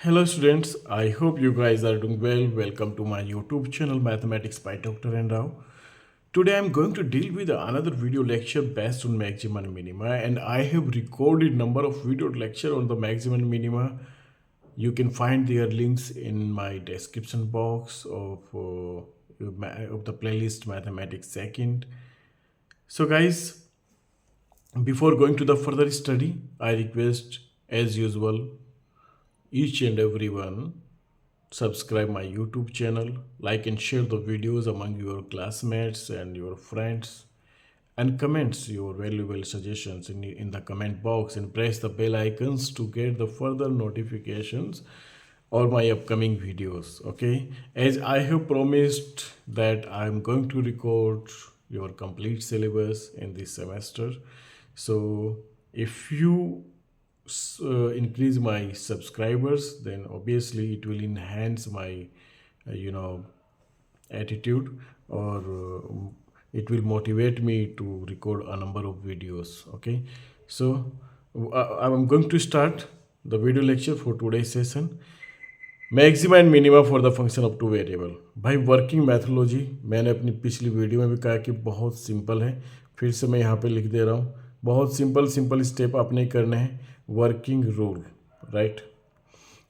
Hello students, I hope you guys are doing well. Welcome to my YouTube channel Mathematics by Dr. N. Rao. Today I'm going to deal with another video lecture based on maxima and minima, and I have recorded number of video lecture on the maxima and minima. You can find their links in my description box of the playlist Mathematics Second. So guys, before going to the further study, I request as usual each and everyone subscribe my YouTube channel, like and share the videos among your classmates and your friends, and comments your valuable suggestions in the comment box, and press the bell icons to get the further notifications or my upcoming videos. Okay, as I have promised that I'm going to record your complete syllabus in this semester, so if you increase my subscribers, then obviously it will enhance my attitude, or it will motivate me to record a number of videos. Okay, so I'm going to start the video lecture for today's session. Maxima and minima for the function of two variable. भाई working mythology मैंने अपनी पिछली video में भी कहा कि बहुत simple है, फिर से मैं यहाँ पे लिख दे रहा हूँ। बहुत सिंपल स्टेप आपने करने हैं। Working rule, right.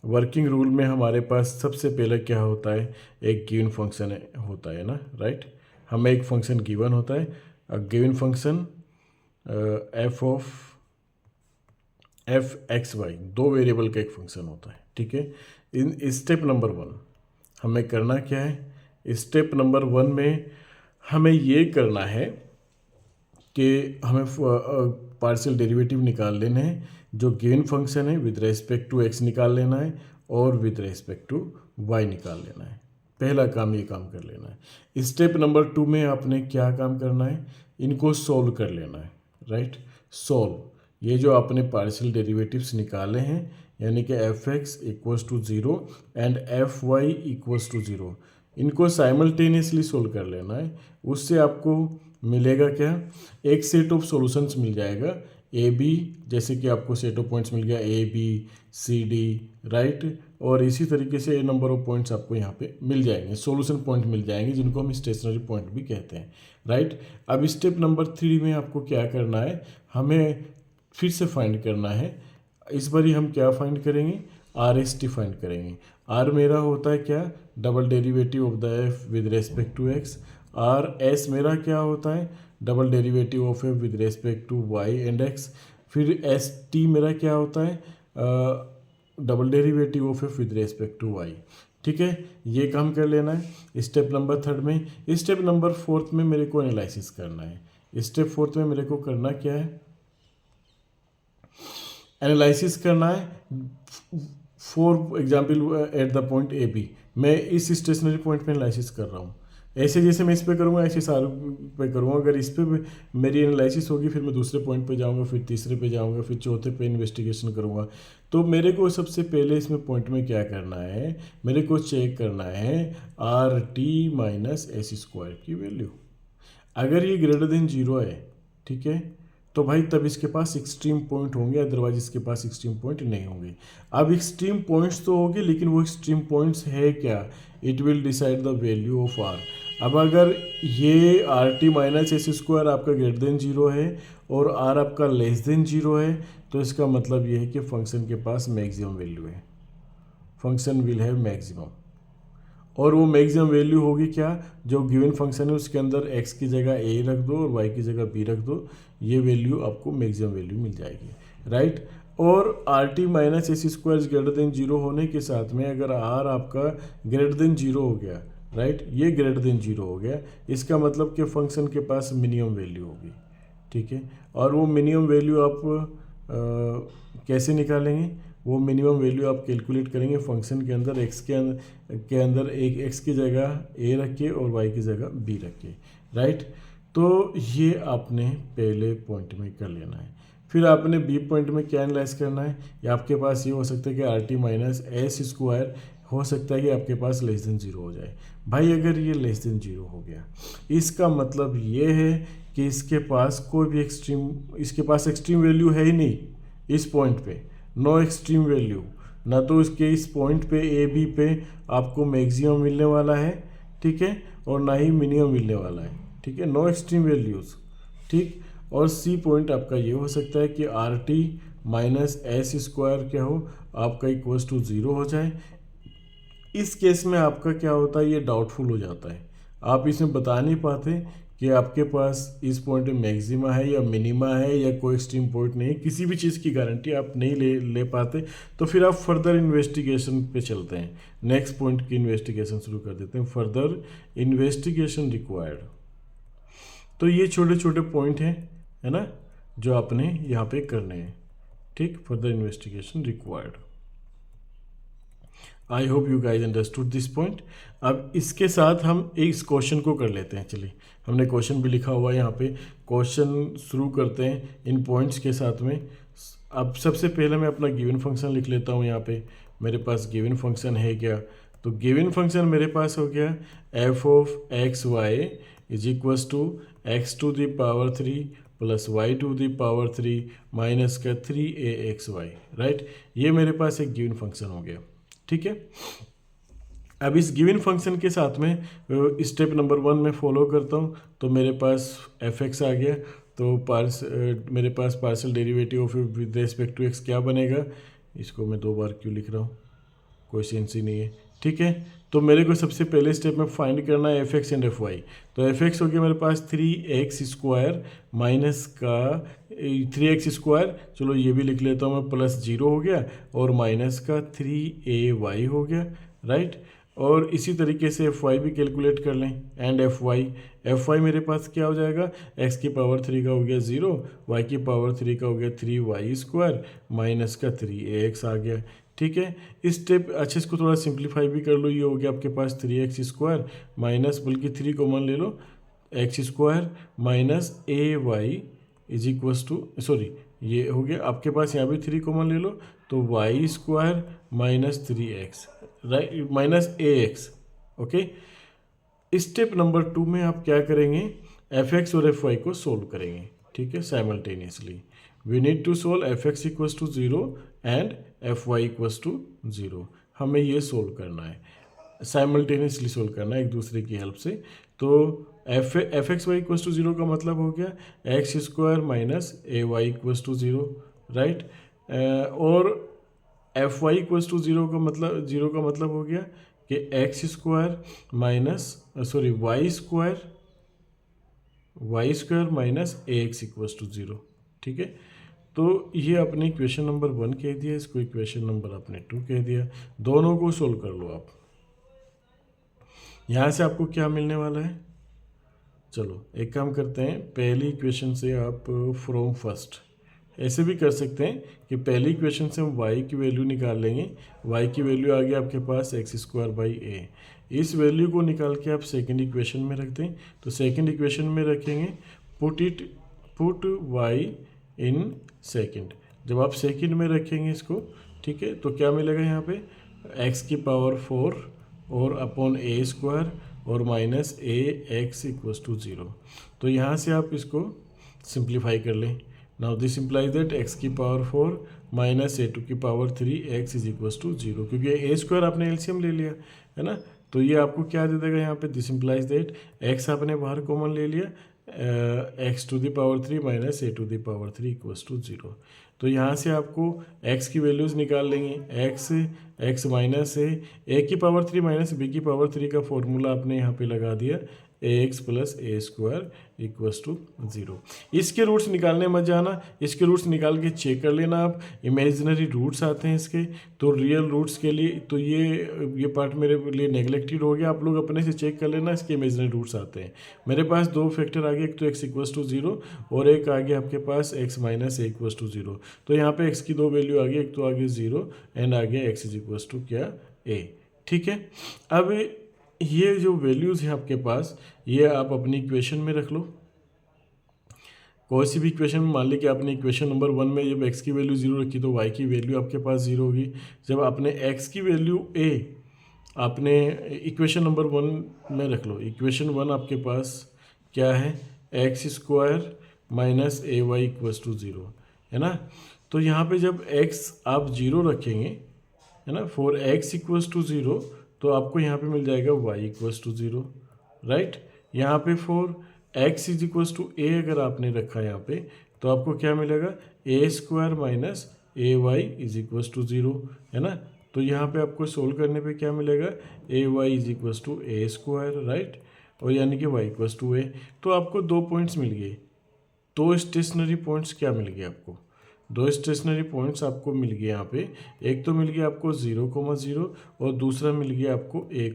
Working rule में हमारे पास सबसे पहले क्या होता है, एक गिवन फंक्शन होता है ना, राइट। हमें एक फंक्शन गिवन होता है, given function F x Y, दो वेरिएबल का एक फंक्शन होता है, ठीक है। इन स्टेप नंबर 1 हमें करना क्या है, स्टेप नंबर 1 में हमें ये करना है कि हमें पार्शियल डेरिवेटिव निकाल लेने हैं। जो गिवन फंक्शन है विद रेस्पेक्ट टू एक्स निकाल लेना है और विद रेस्पेक्ट टू वाई निकाल लेना है। पहला काम ये काम कर लेना है। स्टेप नंबर 2 में आपने क्या काम करना है, इनको सोल्व कर लेना है, राइट। सोल्व, ये जो आपने पार्शियल डेरिवेटिव्स निकाले हैं, यानी कि F X equals to 0 and F Y equals to 0, इनको साइमल्टेनियसली सोल्व कर लेना है। उससे आपको मिलेगा क्या, एक सेट ऑफ सॉल्यूशंस मिल जाएगा। ए बी, जैसे कि आपको सेट ऑफ पॉइंट्स मिल गया A B C D, right. और इसी तरीके से ए नंबर ऑफ पॉइंट्स आपको यहाँ पे मिल जाएंगे, सॉल्यूशन पॉइंट मिल जाएंगे, जिनको हम स्टेशनरी पॉइंट भी कहते हैं, राइट। अब स्टेप नंबर 3 में आपको क्या करना है, हमें फिर से फाइंड करना है। इस बार हम क्या फाइंड करेंगे, आर एस टी फाइंड करेंगे। आर मेरा होता है क्या, double derivative of the F with respect to X. R S मेरा क्या होता है, double derivative of F with respect to Y and X. फिर एस टी मेरा क्या होता है, double derivative of F with respect to Y, ठीक है। ये काम कर लेना है स्टेप नंबर 3 में। स्टेप नंबर 4 में मेरे को एनालिसिस करना है। स्टेप 4 में मेरे को करना क्या है, एनालिसिस करना है। For example at the point A B, मैं इस स्टेशनरी पॉइंट पे एनालिसिस कर रहा हूँ। ऐसे जैसे मैं इस पे करूँगा ऐसे सारे पे करूँगा। अगर इस पे मेरी एनालिसिस होगी, फिर मैं दूसरे पॉइंट पे जाऊँगा, फिर तीसरे पे जाऊँगा, फिर चौथे पे इन्वेस्टिगेशन करूँगा। तो मेरे को सबसे पहले इसमें पॉइंट में क्या करना है, मेरे को चेक करना है are T minus S square की वैल्यू। अगर ये ग्रेटर देन 0 है, ठीक है, तो भाई तब इसके पास एक्सट्रीम पॉइंट होंगे, अदरवाइज इसके पास एक्सट्रीम पॉइंट नहीं होंगे। अब एक्सट्रीम पॉइंट्स तो होंगे, लेकिन वो एक्सट्रीम पॉइंट्स है क्या, it will decide the value of R. अब अगर ये R T minus S square आपका ग्रेटर देन 0 है और आर आपका लेस देन 0 है, तो इसका मतलब ये है कि फंक्शन के पास मैक्सिमम वैल्यू है। फंक्शन विल हैव मैक्सिमम, और वो मैक्सिमम वैल्यू होगी क्या, जो गिवन फंक्शन है उसके अंदर x की जगह a रख दो और y की जगह b रख दो, ये वैल्यू आपको मैक्सिमम वैल्यू मिल जाएगी, राइट। और are T minus S square greater than 0 होने के साथ में अगर r आपका ग्रेटर देन 0 हो गया, राइट, ये ग्रेटर देन 0 हो गया, इसका मतलब कि फंक्शन के पास मिनिमम वैल्यू होगी, ठीक है। और वो मिनिमम वैल्यू आप कैसे निकालेंगे, वो मिनिमम वैल्यू आप कैलकुलेट करेंगे फंक्शन के अंदर x के अंदर एक x की जगह a रखिए और y की जगह b रखिए, राइट। तो ये आपने पहले पॉइंट में कर लेना है। फिर आपने b पॉइंट में क्या एनालाइज करना है, या आपके पास ये हो सकता है कि are T minus S square हो सकता है कि आपके पास लेस देन 0 हो जाए। भाई अगर ये लेस देन 0 हो गया, इसका मतलब ये है कि इसके पास कोई भी इसके पास एक्सट्रीम वैल्यू है ही नहीं इस पॉइंट पे, नो एक्सट्रीम वैल्यू, ना तो इसके इस पॉइंट पे ए बी पे आपको मैक्सिमम मिलने वाला है, ठीक है, और ना ही मिनिमम मिलने वाला है, ठीक है, नो एक्सट्रीम वैल्यूज़, ठीक। और सी पॉइंट आपका ये हो सकता है कि are T minus S square क्या हो आपका इक्वल्स टू 0 हो जाए। इस केस में आपका क्या होता है, ये डाउटफुल हो जाता है, आप इसमें बता नहीं पाते कि आपके पास इस पॉइंट में मैक्सिमा है या मिनिमा है या कोई एक्सट्रीम पॉइंट नहीं है, किसी भी चीज़ की गारंटी आप नहीं ले पाते। तो फिर आप फर्दर इन्वेस्टिगेशन पे चलते हैं, नेक्स्ट पॉइंट की इन्वेस्टिगेशन शुरू कर देते हैं, फर्दर इन्वेस्टिगेशन रिक्वायर्ड। तो ये छोटे छोटे पॉइंट हैं, है ना, जो आपने यहाँ पे करने हैं, ठीक, further investigation required. I hope you guys understood this point. अब इसके साथ हम इस क्वेश्चन को कर लेते हैं, चलिए हमने क्वेश्चन भी लिखा हुआ है यहाँ पे, क्वेश्चन शुरू करते हैं इन पॉइंट्स के साथ में। अब सबसे पहले मैं अपना गिवन फंक्शन लिख लेता हूँ, यहाँ पे मेरे पास गिवन फंक्शन है क्या, तो गिवन फंक्शन मेरे पास हो गया F of X Y is equals to x to the power 3 plus Y to the power 3 minus का 3aXy, राइट। ये मेरे पास एक गिवन फंक्शन हो गया, ठीक है। अब इस गिवन फंक्शन के साथ में स्टेप नंबर 1 में फॉलो करता हूँ, तो मेरे पास एफ एक्स आ गया, तो मेरे पास partial derivative of with respect to X क्या बनेगा, इसको मैं 2 बार क्यों लिख रहा हूँ, कोई सेंस ही नहीं है, ठीक है। तो मेरे को सबसे पहले स्टेप में फाइंड करना है F x and F Y, तो एफ एक्स हो गया मेरे पास 3x स्क्वायर माइनस का 3x स्क्वायर, चलो ये भी लिख लेता हूँ मैं, प्लस 0 हो गया, और माइनस का 3ay हो गया, राइट। और इसी तरीके से एफ वाई भी कैलकुलेट कर लें, एंड एफ वाई मेरे पास क्या हो जाएगा, x की पावर 3 का हो गया 0, y की पावर 3 का हो गया 3y स्क्वायर माइनस का 3ax आ गया, ठीक है। इस स्टेप अच्छा इसको थोड़ा सिंप्लीफाई भी कर लो, ये हो गया आपके पास 3x स्क्वायर माइनस, बल्कि 3 कॉमन ले लो, X square minus ay is equals to, sorry ये हो गया आपके पास, यहाँ भी 3 कॉमन ले लो, तो y square minus 3x, right, minus ax, okay. Step number 2 में आप क्या करेंगे, एफ एक्स और एफ वाई को सोल्व करेंगे, ठीक है, simultaneously. We need to solve F X equals to 0 and F Y equals to 0, हमें ये सोल्व करना है, साइमल्टेनियसली सोल्व करना है एक दूसरे की हेल्प से। तो F x Y equals to 0 का मतलब हो गया x square minus A Y equals to 0, right. और एफ वाई इक्वल्स टू 0 का मतलब हो गया कि X square minus sorry Y square minus A X equals to 0, ठीक है। तो ये आपने इक्वेशन नंबर 1 कह दिया, इसको इक्वेशन नंबर आपने 2 कह दिया, दोनों को सोल्व कर लो आप। यहाँ से आपको क्या मिलने वाला है, चलो एक काम करते हैं, पहली इक्वेशन से आप फ्रॉम फर्स्ट ऐसे भी कर सकते हैं कि पहली इक्वेशन से हम y की वैल्यू निकाल लेंगे, y की वैल्यू आ गई आपके पास एक्स स्क्वायर बाई ए, इस वैल्यू को निकाल के आप सेकंड इक्वेशन में रख दें, तो सेकंड इक्वेशन में रखेंगे पुट y इन सेकंड, जब आप सेकंड में रखेंगे इसको, ठीक है, तो क्या मिलेगा यहाँ पे x की पावर 4 और अपॉन ए स्क्वायर और minus A X equals to 0, तो यहाँ से आप इसको सिंप्लीफाई कर लें। Now this implies that x की पावर 4 माइनस ए टू की power 3 x is equals to 0, क्योंकि ए स्क्वायर आपने एलसीएम ले लिया है ना, तो ये आपको क्या दे देगा यहाँ पे, दिस इम्प्लाइज दैट x आपने बाहर कॉमन ले लिया, x to the power 3 minus A to the power 3 equals to 0, तो यहाँ से आपको x की वैल्यूज़ निकाल लेंगे, x माइनस ए की पावर 3 माइनस बी की पावर 3 का फॉर्मूला आपने यहाँ पे लगा दिया, ax plus a square equals to 0। इसके रूट्स निकालने मत जाना, इसके रूट्स निकाल के चेक कर लेना आप, इमेजिनरी रूट्स आते हैं इसके, तो रियल रूट्स के लिए तो ये पार्ट मेरे लिए नेगलेक्टेड हो गया, आप लोग अपने से चेक कर लेना, इसके इमेजिनरी रूट्स आते हैं। मेरे पास 2 फैक्टर आ गए, एक तो x इक्वल्स टू 0 और एक आ गया आपके पास x minus a equals to 0, तो यहाँ पे x की 2 वैल्यू आ गई, एक तो आ गई 0 एंड आ गया x इज इक्वल्स टू क्या a, ठीक है। अब ये जो वैल्यूज़ हैं आपके पास, ये आप अपनी इक्वेशन में रख लो, कोई सी भी इक्वेशन में, मान ली कि आपने इक्वेशन नंबर 1 में जब x की वैल्यू 0 रखी तो y की वैल्यू आपके पास 0 होगी, जब आपने x की वैल्यू a आपने इक्वेशन नंबर 1 में रख लो, इक्वेशन 1 आपके पास क्या है, x square minus A Y equals to 0, है ना। तो यहाँ पे जब x आप 0 रखेंगे, है ना, फॉर x इक्वल्स टू 0 तो आपको यहाँ पे मिल जाएगा y इक्वल्स टू 0, राइट। यहाँ पे for x is equals to a अगर आपने रखा यहाँ पे तो आपको क्या मिलेगा, a square minus A Y is equals to 0, है ना। तो यहाँ पे आपको सोल्व करने पे क्या मिलेगा, A Y is equals to A square, right, और यानी कि y इक्वल्स टू a। तो आपको 2 पॉइंट्स मिल गए, 2 स्टेशनरी पॉइंट्स क्या मिल गए आपको, 2 स्टेशनरी पॉइंट्स आपको मिल गए यहाँ पे। एक तो मिल गया आपको 0,0 और दूसरा मिल गया आपको a,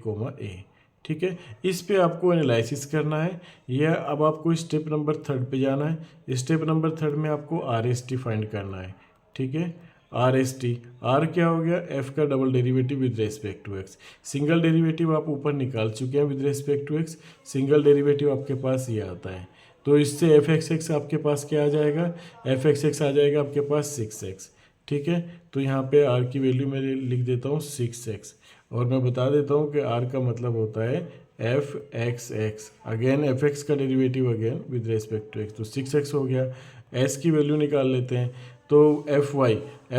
ठीक है। इस पे आपको एनालिसिस करना है, या अब आपको स्टेप नंबर 3 पे जाना है। स्टेप नंबर 3 में आपको RST फाइंड करना है, ठीक है। RST, R क्या हो गया, f का double derivative with respect to x। Single derivative आप ऊपर निकाल चुके हैं with respect to x, single derivative आपके पास ये आता है। तो इससे f(x) आपके पास क्या आ जाएगा, f(x) आ जाएगा आपके पास 6x, ठीक है। तो यहाँ पे r की वैल्यू मैं लिख देता हूँ 6x, और मैं बता देता हूँ कि r का मतलब होता है f(x)। अगेन f(x) का derivative again with respect to x, तो 6x हो गया। s की वैल्यू निकाल लेते हैं, तो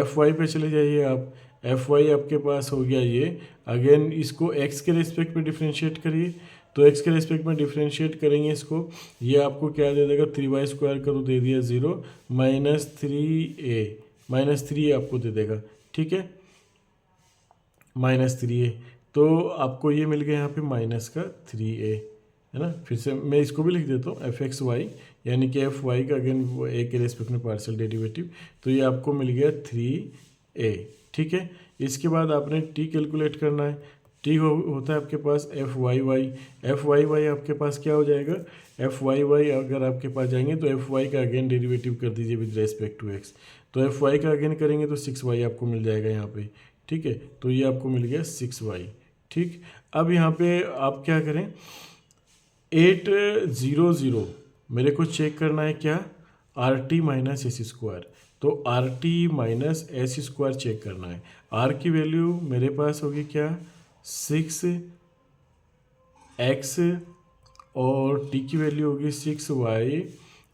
fy पे चले जाइए आप, fy आपके पास हो गया ये। अगेन इसको x के रेस्पेक्ट में डिफ्रेंशिएट करिए, तो x के रेस्पेक्ट में डिफ्रेंशिएट करेंगे इसको, ये आपको क्या दे देगा, 3y स्क्वायर का तो दे दिया 0, -3 आपको दे देगा, ठीक है, -3a। तो आपको ये मिल गया यहाँ पे माइनस का 3a, है ना। फिर से मैं इसको भी लिख देता हूँ f(x)y, यानी कि fy का अगेन a के रेस्पेक्ट में पार्शियल डेरिवेटिव, तो ये आपको मिल गया 3a, ठीक है। इसके बाद आपने t कैलकुलेट करना है। t होता है आपके पास fy आपके पास क्या हो जाएगा, fy अगर आपके पास जाएंगे तो fy का अगेन डेरिवेटिव कर दीजिए विद रेस्पेक्ट टू x, तो fy का अगेन करेंगे तो 6y आपको मिल जाएगा यहाँ पे, ठीक है। तो ये आपको मिल गया 6y, ठीक। अब यहाँ पे आप क्या करें, 800 मेरे को चेक करना है क्या, RT माइनस एस स्क्वायर, तो RT minus S square check करना है। R की वैल्यू मेरे पास होगी क्या, 6x, और T की वैल्यू होगी 6y,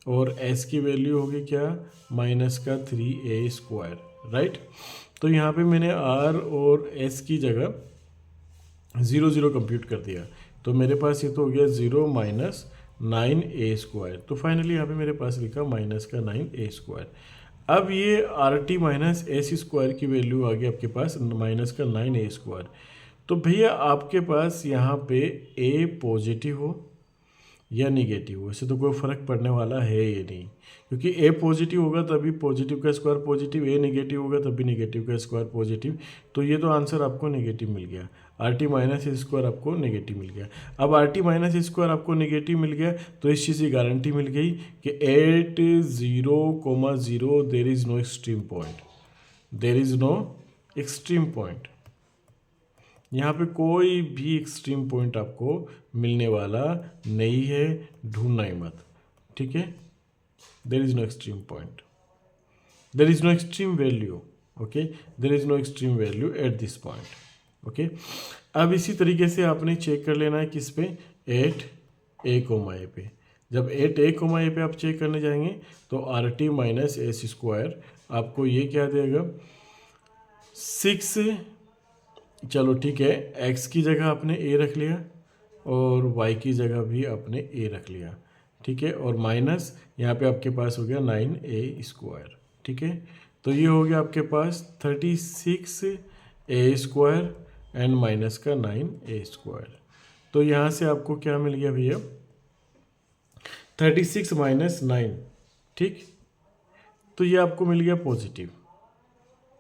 और S की वैल्यू होगी क्या, माइनस का 3a स्क्वायर, राइट। तो यहाँ पे मैंने R और S की जगह 0 कंप्यूट कर दिया, तो मेरे पास ये तो हो गया 0 माइनस 9a स्क्वायर। तो फाइनली यहाँ पे मेरे पास लिखा माइनस का 9a स्क्वायर। अब ये RT माइनस एस स्क्वायर की वैल्यू आ गई आपके पास माइनस का 9a स्क्वायर। तो भैया आपके पास यहाँ पे a पॉजिटिव हो या निगेटिव हो, इससे तो कोई फर्क पड़ने वाला है ये नहीं, क्योंकि a पॉजिटिव होगा तभी पॉजिटिव का स्क्वायर पॉजिटिव, a निगेटिव होगा तभी निगेटिव का स्क्वायर पॉजिटिव। तो ये तो आंसर आपको नेगेटिव मिल गया, RT माइनस एस स्क्वायर आपको नेगेटिव मिल गया। अब RT माइनस एस स्क्वायर आपको नेगेटिव मिल गया तो इस चीज़ की गारंटी मिल गई कि 8, 0, there is no extreme point, there is no extreme point. यहाँ पे कोई भी एक्सट्रीम पॉइंट आपको मिलने वाला नहीं है, ढूंढना ही मत, ठीक है। There is no extreme point, there is no extreme value, okay, there is no extreme value at this point, okay. अब इसी तरीके से आपने चेक कर लेना है किस पे, 8a, पे। जब 8a पे आप चेक करने जाएंगे तो RT माइनस एस स्क्वायर आपको ये क्या देगा, 6, चलो ठीक है, x की जगह आपने a रख लिया और y की जगह भी आपने a रख लिया, ठीक है, और माइनस यहाँ पे आपके पास हो गया 9a स्क्वायर, ठीक है। तो ये हो गया आपके पास 36a स्क्वायर एंड माइनस का 9a स्क्वायर। तो यहाँ से आपको क्या मिल गया भैया, 36 माइनस 9, ठीक। तो ये आपको मिल गया पॉजिटिव,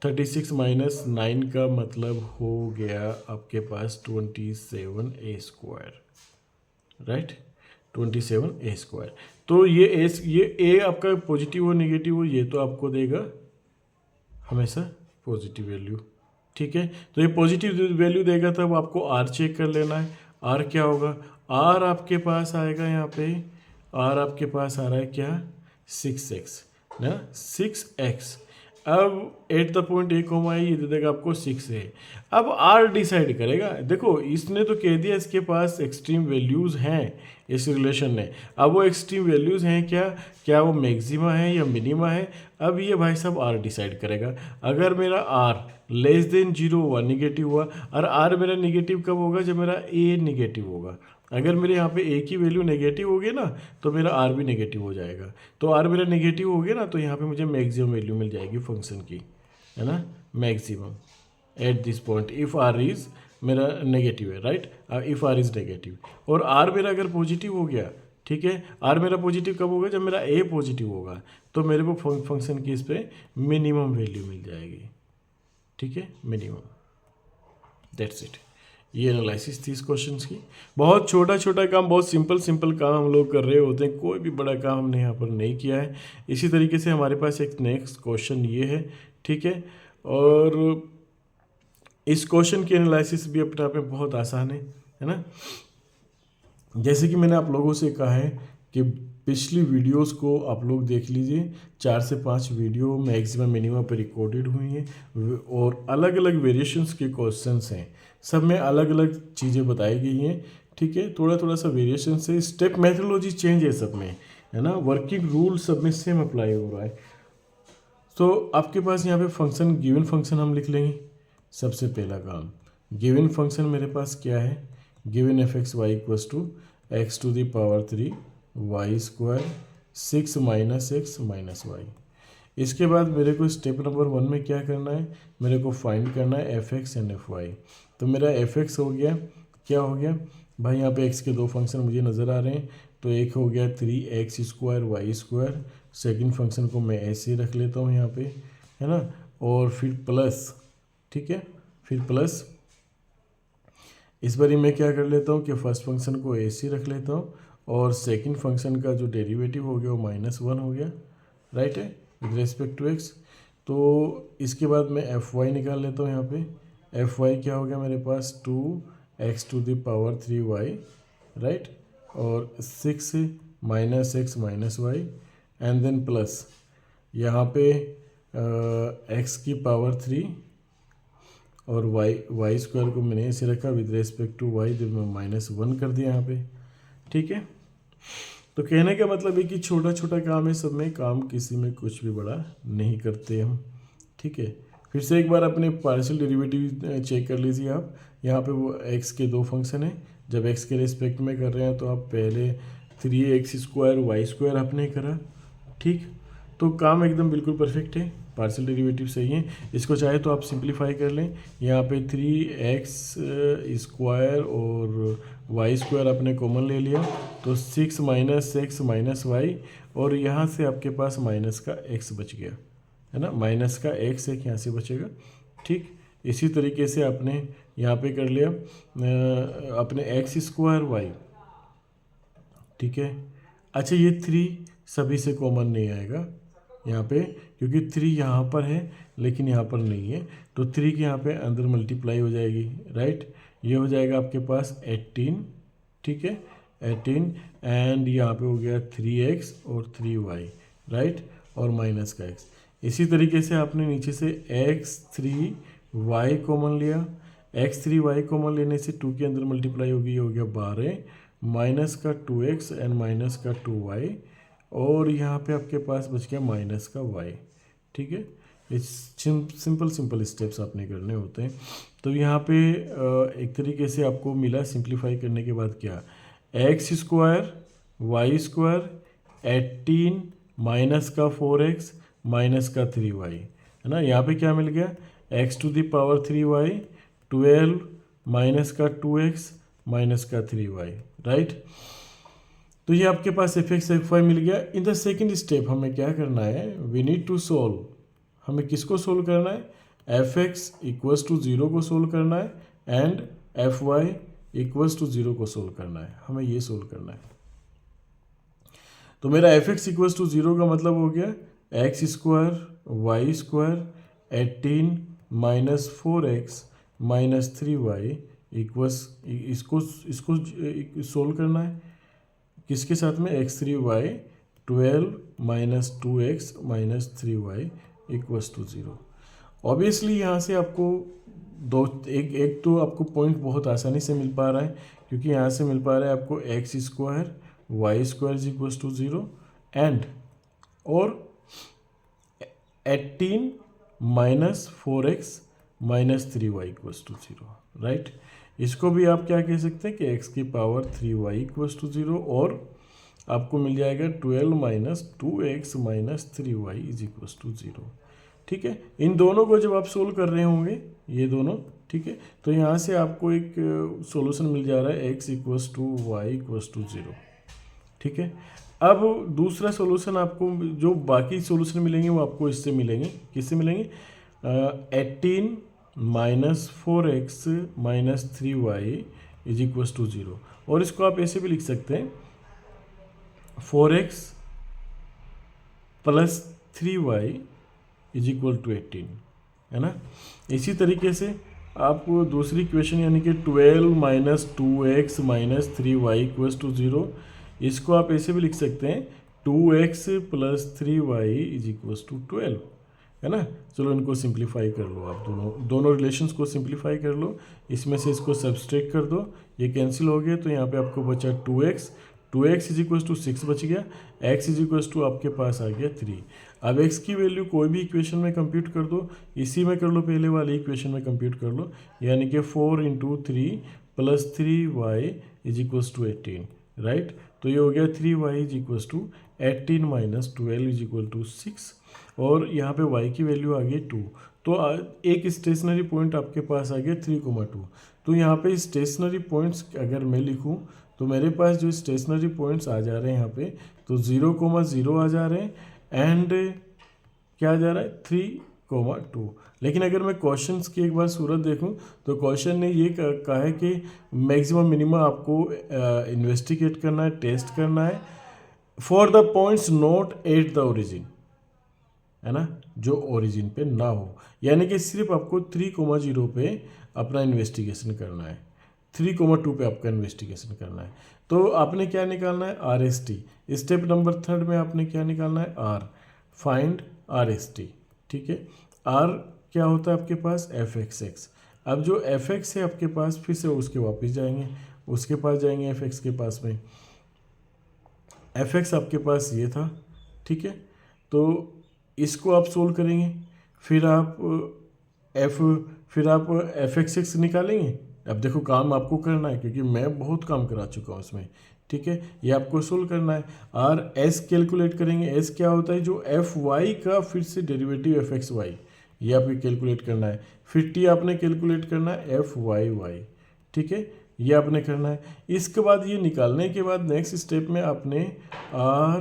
36 माइनस 9 का मतलब हो गया आपके पास 27a square, right, 27a square. तो ये a आपका पॉजिटिव हो नेगेटिव हो ये तो आपको देगा हमेशा पॉजिटिव वैल्यू, ठीक है। तो ये पॉजिटिव वैल्यू देगा तब आपको R चेक कर लेना है। R क्या होगा, R आपके पास आएगा यहाँ पे, R आपके पास आ रहा है क्या, 6x ना, 6x अब at the point a comma ये दे देगा आपको 6 है। अब आर डिसाइड करेगा। देखो इसने तो कह दिया इसके पास एक्सट्रीम वैल्यूज़ हैं इस रिलेशन ने। अब वो एक्सट्रीम वैल्यूज़ हैं क्या वो मैक्सिमा है या मिनिमा है? अब ये भाई साहब आर डिसाइड करेगा। अगर मेरा आर लेस देन 0 हुआ, निगेटिव हुआ, और आर मेरा निगेटिव कब होगा? जब मेरा ए निगेटिव होगा। अगर मेरे यहाँ पे ए की वैल्यू नेगेटिव होगी ना तो मेरा आर भी नेगेटिव हो जाएगा। तो आर मेरा नेगेटिव हो गया ना तो यहाँ पे मुझे मैक्सिमम वैल्यू मिल जाएगी फंक्शन की, है ना, maximum at this point if r is मेरा नेगेटिव है, right, if r is negative. और आर मेरा अगर पॉजिटिव हो गया, ठीक है, आर मेरा पॉजिटिव कब होगा? जब मेरा ए पॉजिटिव होगा, तो मेरे को फंक्शन की इस पर मिनिमम वैल्यू मिल जाएगी, ठीक है, मिनिमम। That's it. ये एनालिसिस थी इस क्वेश्चन की। बहुत छोटा छोटा काम, बहुत सिंपल काम हम लोग कर रहे होते हैं, कोई भी बड़ा काम हमने यहाँ पर नहीं किया है। इसी तरीके से हमारे पास एक नेक्स्ट क्वेश्चन ये है, ठीक है, और इस क्वेश्चन की एनालिसिस भी अपने आप में बहुत आसान है ना। जैसे कि मैंने आप लोगों से कहा है कि पिछली वीडियोस को आप लोग देख लीजिए, 4 से 5 वीडियो मैक्सिमम मिनिमम पर रिकॉर्डेड हुई हैं और अलग अलग वेरिएशंस के क्वेश्चंस हैं, सब में अलग अलग चीज़ें बताई गई हैं, ठीक है। थोड़ा थोड़ा सा वेरिएशन से, स्टेप मेथोडोलॉजी चेंज है सब में, है ना, वर्किंग रूल सब में सेम अप्लाई हो रहा है। तो आपके पास यहाँ पे फंक्शन, गिवन फंक्शन हम लिख लेंगे। सबसे पहला काम, गिवन फंक्शन मेरे पास क्या है? Given f x Y equals to x to the power 3 y square 6 minus x minus y. इसके बाद मेरे को स्टेप नंबर 1 में क्या करना है? मेरे को फाइंड करना है F x and F Y. तो मेरा एफ एक्स हो गया, क्या हो गया भाई? यहाँ पे एक्स के 2 फंक्शन मुझे नज़र आ रहे हैं, तो एक हो गया 3x square y square, second function को मैं ऐसे रख लेता हूँ यहाँ पे, है ना, और फिर प्लस, ठीक है, फिर प्लस इस बार मैं क्या कर लेता हूँ कि फर्स्ट फंक्शन को ऐसे रख लेता हूँ और सेकंड फंक्शन का जो डेरिवेटिव हो गया वो -1 हो गया, राइट है, विद रेस्पेक्ट टू एक्स। तो इसके बाद मैं एफ वाई निकाल लेता हूँ यहाँ पे। एफ वाई क्या हो गया मेरे पास? 2x to the power 3 y, right, और 6 minus x minus y, and then plus यहाँ पे x की पावर 3 और वाई स्क्वायर को मैंने ऐसे रखा विद रेस्पेक्ट टू वाई, जब मैं -1 कर दिया यहाँ पे, ठीक है। तो कहने का मतलब है कि छोटा छोटा काम है सब में, काम किसी में कुछ भी बड़ा नहीं करते हम, ठीक है। फिर से एक बार अपने पार्शियल डेरिवेटिव चेक कर लीजिए आप। यहाँ पे वो x के 2 फंक्शन हैं, जब x के रिस्पेक्ट में कर रहे हैं तो आप पहले 3x स्क्वायर वाई स्क्वायर आपने करा, ठीक। तो काम एकदम बिल्कुल परफेक्ट है, पार्शियल डेरिवेटिव सही है। इसको चाहे तो आप सिंप्लीफाई कर लें। यहाँ पे 3x स्क्वायर और वाई स्क्वायर आपने कॉमन ले लिया, तो 6 माइनस एक्स माइनस वाई, और यहाँ से आपके पास माइनस का x बच गया, है ना, माइनस का x एक यहाँ से बचेगा, ठीक। इसी तरीके से आपने यहाँ पे कर लिया अपने x स्क्वायर वाई, ठीक है। अच्छा, ये 3 सभी से कॉमन नहीं आएगा यहाँ पे, क्योंकि 3 यहाँ पर है लेकिन यहाँ पर नहीं है, तो 3 के यहाँ पे अंदर मल्टीप्लाई हो जाएगी, राइट। ये हो जाएगा आपके पास 18, ठीक है, 18, एंड यहाँ पे हो गया 3x और 3y, राइट, और माइनस का x। इसी तरीके से आपने नीचे से x3y कॉमन लिया, x3y कॉमन लेने से 2 के अंदर मल्टीप्लाई होगी, ये हो गया 12, माइनस का 2x एंड माइनस का 2y, और यहाँ पे आपके पास बच गया माइनस का y, ठीक है। ये सिंपल स्टेप्स आपने करने होते हैं। तो यहाँ पे एक तरीके से आपको मिला सिंप्लीफाई करने के बाद क्या, x square y square 18 minus का 4x माइनस का 3y, है ना। यहाँ पे क्या मिल गया? x to the power 3y 12 minus का 2x माइनस का 3y, राइट। तो ये आपके पास एफ एक्स एफ वाई मिल गया। इन द सेकेंड स्टेप हमें क्या करना है? We need to solve. हमें किसको सोल्व करना है? एफ एक्स इक्वल्स टू 0 को सोल्व करना है and F Y equals to 0 को सोल्व करना है। हमें ये सोल्व करना है। तो मेरा एफ एक्स इक्वल्स टू 0 का मतलब हो गया x square y square 18 minus 4x minus 3y equals, इसको सोल्व करना है किसके साथ में? x3y 12 minus 2x minus 3y equals to 0। Obviously यहाँ से आपको एक तो आपको पॉइंट बहुत आसानी से मिल पा रहा है, क्योंकि यहाँ से मिल पा रहा है आपको x square y square is equals to 0 and और 18 minus 4x minus 3y equals to 0, right. इसको भी आप क्या कह सकते हैं कि x की पावर 3y इक्वल्स टू 0 और आपको मिल जाएगा 12 minus 2x minus 3y is equals to 0, ठीक है। इन दोनों को जब आप सोल्व कर रहे होंगे ये दोनों, ठीक है, तो यहाँ से आपको एक सॉल्यूशन मिल जा रहा है x equals to y equals to 0, ठीक है। अब दूसरा सॉल्यूशन आपको जो बाकी सॉल्यूशन मिलेंगे वो आपको इससे मिलेंगे, किससे मिलेंगे, 18 minus 4x minus 3y is equals to 0, और इसको आप ऐसे भी लिख सकते हैं 4x plus 3y is equal to 18, है ना। इसी तरीके से आप दूसरी इक्वेशन यानी कि 12 minus 2x minus 3y equals to 0, इसको आप ऐसे भी लिख सकते हैं 2x plus 3y is equals to 12, है ना। चलो इनको सिंप्लीफाई कर लो, आप दोनों रिलेशंस को सिंप्लीफाई कर लो, इसमें से इसको सब्सट्रैक्ट कर दो, ये कैंसिल हो गया, तो यहाँ पे आपको बचा 2x इज इक्वल्स टू 6 बच गया, x इज इक्वल्स टू आपके पास आ गया 3। अब x की वैल्यू कोई भी इक्वेशन में कंप्यूट कर दो, इसी में कर लो, पहले वाली इक्वेशन में कंप्यूट कर लो, यानी कि 4 into 3 plus 3y is equals to 18, right. तो ये हो गया 3y is equals to 18 minus 12 is equal to 6, और यहाँ पे y की वैल्यू आ गई 2। तो एक स्टेशनरी पॉइंट आपके पास आ गया 3,2। तो यहाँ पे स्टेशनरी पॉइंट्स अगर मैं लिखूँ तो मेरे पास जो स्टेशनरी पॉइंट्स आ जा रहे हैं यहाँ पे, तो 0,0 आ जा रहे हैं एंड क्या आ जा रहा है 3,2। लेकिन अगर मैं क्वेश्चंस की एक बार सूरत देखूं तो क्वेश्चन ने ये कहा है कि मैक्सिमम मिनिमम आपको इन्वेस्टिगेट करना है, टेस्ट करना है for the points not at the origin, है ना, जो ओरिजिन पे ना हो, यानी कि सिर्फ आपको 3,0 पे अपना इन्वेस्टिगेशन करना है, 3,2 पे आपका इन्वेस्टिगेशन करना है। तो आपने क्या निकालना है, RST। स्टेप नंबर 3 में आपने क्या निकालना है, R, फाइंड RST, ठीक है। R क्या होता है आपके पास, fxx। अब जो fx है आपके पास, फिर से उसके वापस जाएंगे, उसके पास जाएंगे fx के पास में, fx आपके पास ये था, ठीक है। तो इसको आप सोल्व करेंगे, फिर आप fxx निकालेंगे। अब देखो काम आपको करना है, क्योंकि मैं बहुत काम करा चुका हूँ इसमें, ठीक है। ये आपको सोल्व करना है। और s कैलकुलेट करेंगे, s क्या होता है, जो fy का फिर से डेरिवेटिव fxy, ये आपको कैलकुलेट करना है। फिर t आपने कैलकुलेट करना है fyy, ठीक है, ये आपने करना है। इसके बाद ये निकालने के बाद नेक्स्ट स्टेप में आपने are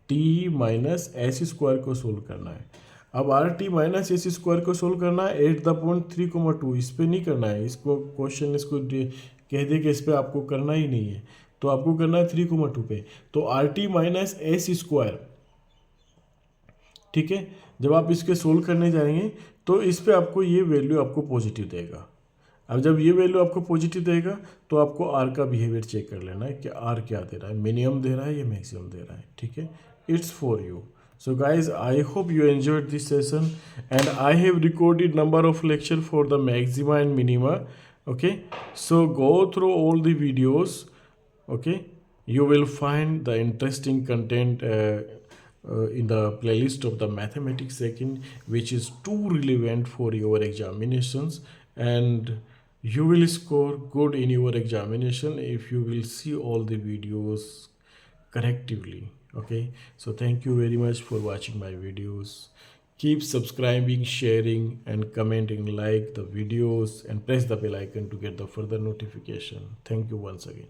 T minus S square को सोल्व करना है। अब are T minus S square को सोल्व करना है एट द पॉइंट 3,2, इस पर नहीं करना है, इसको क्वेश्चन इसको कह दे कि इस पर आपको करना ही नहीं है, तो आपको करना है 3,2 पे। तो are T minus S square, ठीक है, जब आप इसके सोल्व करने जाएंगे तो इस पे आपको ये वैल्यू आपको पॉजिटिव देगा। अब जब ये वैल्यू आपको पॉजिटिव देगा तो आपको आर का बिहेवियर चेक कर लेना है कि आर क्या दे रहा है, मिनिमम दे रहा है या मैक्सिमम दे रहा है, ठीक है। It's for you. So guys, I hope you enjoyed this session and I have recorded number of lecture for the maxima and minima. Okay, so go through all the videos. Okay, you will find the interesting content in the playlist of the mathematics second, which is too relevant for your examinations, and you will score good in your examination if you will see all the videos correctively. Okay, so thank you very much for watching my videos. Keep subscribing, sharing and commenting, like the videos and press the bell icon to get the further notification. Thank you once again.